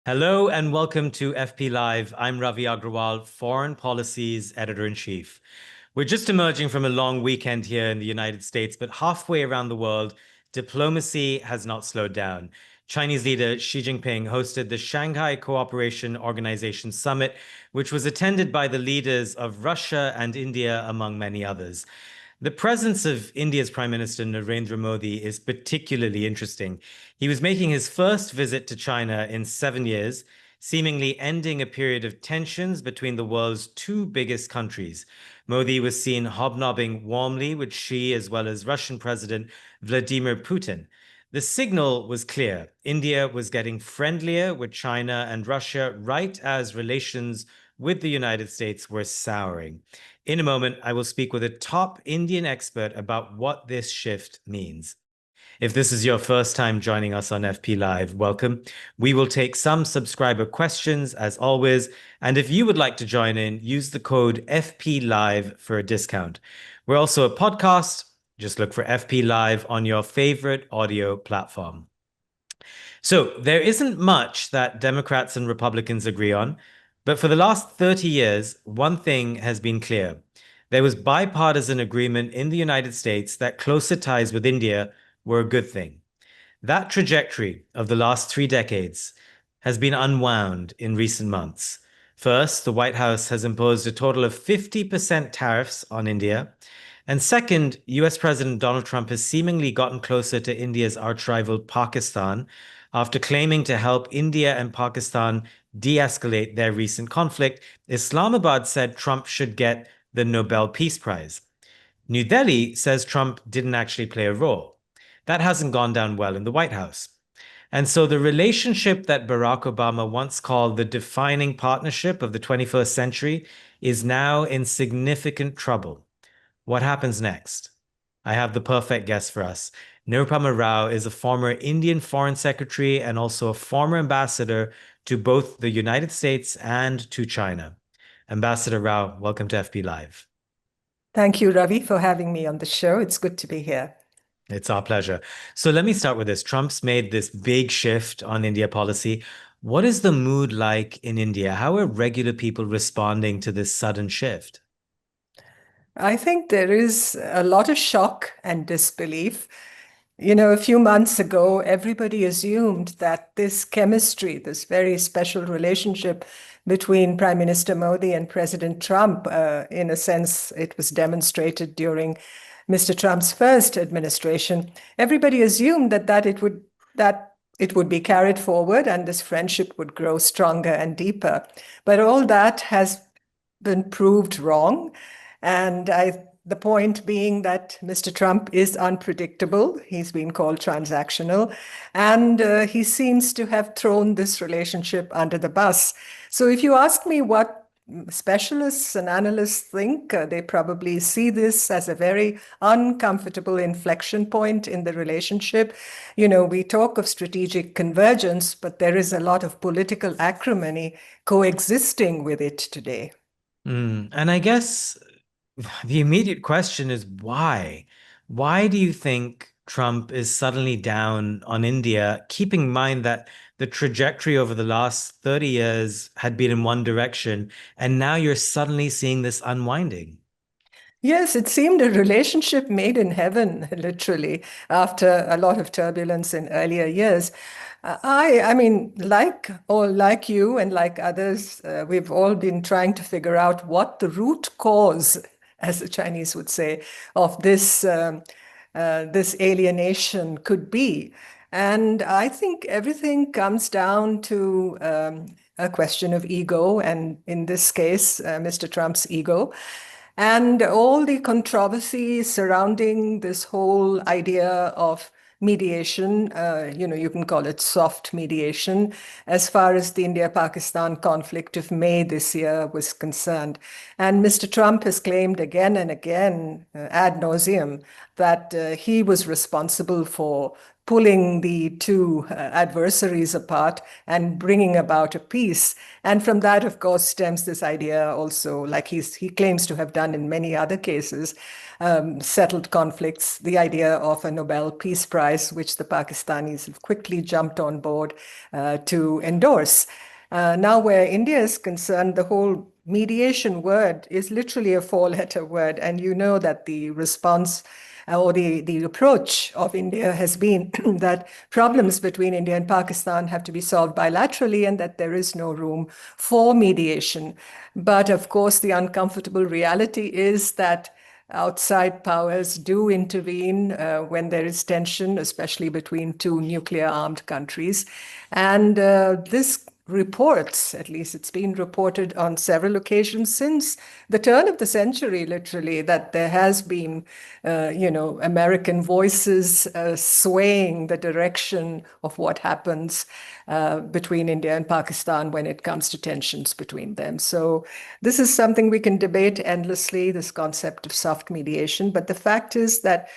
Hello and welcome to FP Live. I'm Ravi Agrawal, Foreign Policy's Editor-in-Chief. We're just emerging from a long weekend here in the United States, but halfway around the world, diplomacy has not slowed down. Chinese leader Xi Jinping hosted the Shanghai Cooperation Organization Summit, which was attended by the leaders of Russia and India, among many others. The presence of India's Prime Minister Narendra Modi is particularly interesting. He was making his first visit to China in 7 years, seemingly ending a period of tensions between the world's two biggest countries. Modi was seen hobnobbing warmly with Xi as well as Russian President Vladimir Putin. The signal was clear. India was getting friendlier with China and Russia right as relations with the United States were souring. In a moment, I will speak with a top Indian expert about what this shift means. If this is your first time joining us on FP Live, welcome. We will take some subscriber questions as always. And if you would like to join in, use the code FP Live for a discount. We're also a podcast. Just look for FP Live on your favorite audio platform. So there isn't much that Democrats and Republicans agree on. But for the last 30 years, one thing has been clear. There was bipartisan agreement in the United States that closer ties with India were a good thing. That trajectory of the last 3 decades has been unwound in recent months. First, the White House has imposed a total of 50% tariffs on India. And second, US President Donald Trump has seemingly gotten closer to India's arch-rival Pakistan after claiming to help India and Pakistan de-escalate their recent conflict. Islamabad said Trump should get the Nobel Peace Prize. New Delhi says Trump didn't actually play a role. That hasn't gone down well in the White House. And so the relationship that Barack Obama once called the defining partnership of the 21st century is now in significant trouble. What happens next? I have the perfect guest for us. Nirupama Rao is a former Indian Foreign Secretary and also a former ambassador to both the United States and to China. Ambassador Rao, welcome to FP Live. Thank you, Ravi, for having me on the show. It's good to be here. It's our pleasure. So let me start with this. Trump's made this big shift on India policy. What is the mood like in India? How are regular people responding to this sudden shift? I think there is a lot of shock and disbelief. You know, a few months ago, everybody assumed that this chemistry, this very special relationship between Prime Minister Modi and President Trump, in a sense, it was demonstrated during Mr. Trump's first administration. Everybody assumed that it would be carried forward and this friendship would grow stronger and deeper. But all that has been proved wrong. And the point being that Mr. Trump is unpredictable. He's been called transactional, and he seems to have thrown this relationship under the bus. So if you ask me what specialists and analysts think, they probably see this as a very uncomfortable inflection point in the relationship. You know, we talk of strategic convergence, but there is a lot of political acrimony coexisting with it today. And I guess the immediate question is why? Why do you think Trump is suddenly down on India, keeping in mind that the trajectory over the last 30 years had been in one direction, and now you're suddenly seeing this unwinding? Yes, it seemed a relationship made in heaven, literally, after a lot of turbulence in earlier years. I mean, like you and like others, we've all been trying to figure out what the root cause, as the Chinese would say, of this alienation could be. And I think everything comes down to a question of ego, and in this case, Mr. Trump's ego. And all the controversy surrounding this whole idea of mediation, you can call it soft mediation, as far as the India-Pakistan conflict of May this year was concerned. And Mr. Trump has claimed again and again, ad nauseum, that he was responsible for pulling the two adversaries apart and bringing about a peace. And from that, of course, stems this idea also, like he claims to have done in many other cases, settled conflicts, the idea of a Nobel Peace Prize, which the Pakistanis have quickly jumped on board to endorse. Now, where India is concerned, the whole mediation word is literally a four-letter word. And you know that the response or the approach of India has been that problems between India and Pakistan have to be solved bilaterally and that there is no room for mediation. But of course, the uncomfortable reality is that outside powers do intervene when there is tension, especially between two nuclear-armed countries. And this reports, at least it's been reported on several occasions since the turn of the century, literally, that there has been, American voices swaying the direction of what happens between India and Pakistan when it comes to tensions between them. So this is something we can debate endlessly, this concept of soft mediation. But the fact is that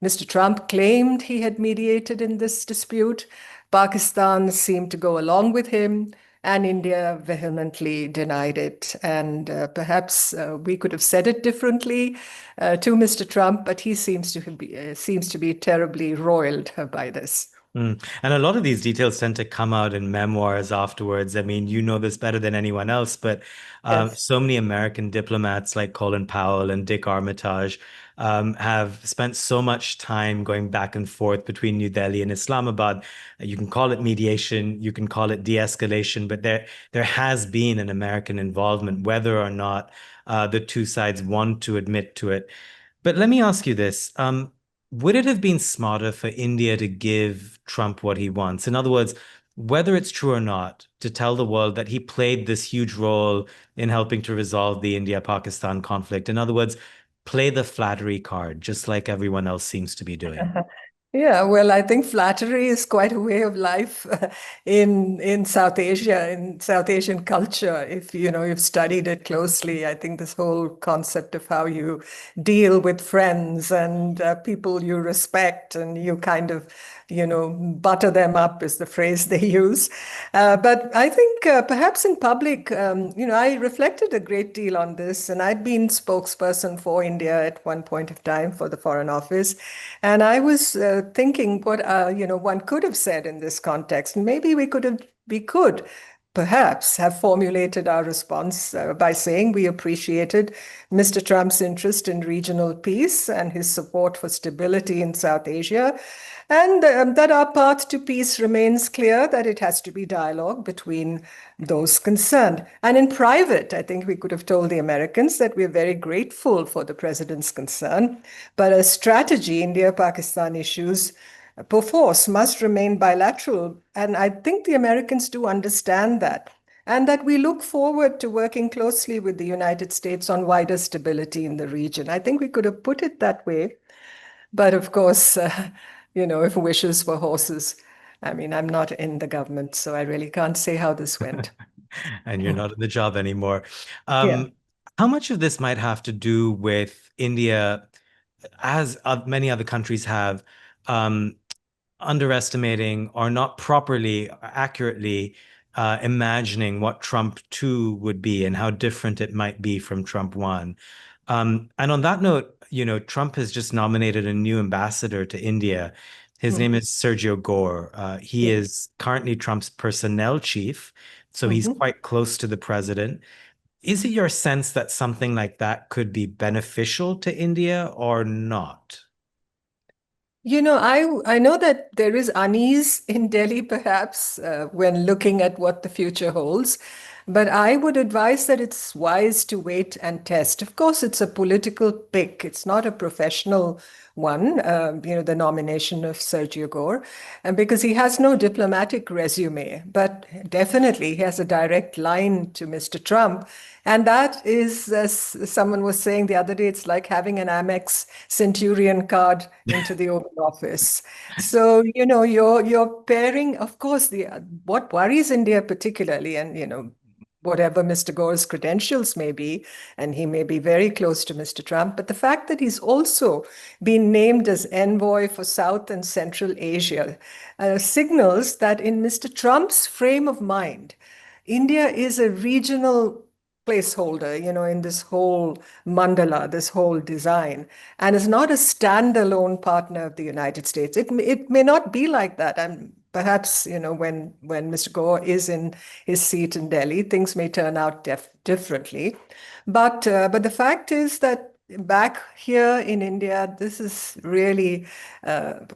Mr. Trump claimed he had mediated in this dispute. Pakistan seemed to go along with him, and India vehemently denied it. And perhaps we could have said it differently to Mr. Trump, but he seems to be terribly roiled by this. And a lot of these details tend to come out in memoirs afterwards. I mean, you know this better than anyone else, but Yes. so many American diplomats like Colin Powell and Dick Armitage have spent so much time going back and forth between New Delhi and Islamabad. You can call it mediation, you can call it de-escalation, but there has been an American involvement, whether or not the two sides want to admit to it. But let me ask you this. Would it have been smarter for India to give Trump what he wants? In other words, whether it's true or not, to tell the world that he played this huge role in helping to resolve the India-Pakistan conflict. In other words, play the flattery card, just like everyone else seems to be doing. Yeah, well, I think flattery is quite a way of life in South Asia, in South Asian culture. If you've studied it closely, I think this whole concept of how you deal with friends and people you respect, and you kind of butter them up is the phrase they use. But I think perhaps in public, I reflected a great deal on this, and I'd been spokesperson for India at one point of time for the Foreign Office, and I was thinking what one could have said in this context, and maybe we could perhaps have formulated our response by saying we appreciated Mr. Trump's interest in regional peace and his support for stability in South Asia, and that our path to peace remains clear, that it has to be dialogue between those concerned. And in private, I think we could have told the Americans that we're very grateful for the president's concern, but as strategy, India-Pakistan issues perforce must remain bilateral. And I think the Americans do understand that, and that we look forward to working closely with the United States on wider stability in the region. I think we could have put it that way. But of course, if wishes were horses, I mean, I'm not in the government, so I really can't say how this went. And you're not in the job anymore. Yeah. How much of this might have to do with India, as many other countries have, um, underestimating or not properly, accurately imagining what Trump 2 would be and how different it might be from Trump 1. And on that note, Trump has just nominated a new ambassador to India. His name is Sergio Gore. He Yeah. is currently Trump's personnel chief, so he's Mhm. quite close to the president. Is it your sense that something like that could be beneficial to India or not? I know that there is unease in Delhi, perhaps, when looking at what the future holds. But I would advise that it's wise to wait and test. Of course, it's a political pick. It's not a professional one, the nomination of Sergio Gore, and because he has no diplomatic resume, but definitely he has a direct line to Mr. Trump. And that is, as someone was saying the other day, it's like having an Amex Centurion card into the Oval Office. So, you're pairing, of course, what worries India particularly, and, whatever Mr. Gore's credentials may be, and he may be very close to Mr. Trump, but the fact that he's also been named as envoy for South and Central Asia signals that in Mr. Trump's frame of mind, India is a regional placeholder, in this whole mandala, this whole design, and is not a standalone partner of the United States. It may not be like that, and perhaps when Mr. Gore is in his seat in Delhi, things may turn out differently. But the fact is that back here in India, this is really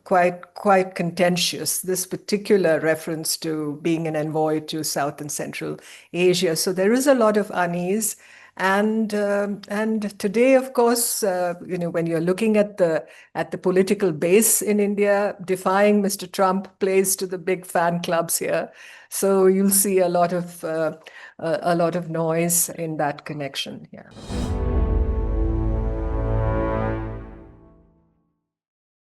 quite contentious, this particular reference to being an envoy to South and Central Asia. So there is a lot of unease. And today, of course, when you're looking at the political base in India, defying Mr. Trump plays to the big fan clubs here. So you'll see a lot of noise in that connection. Yeah.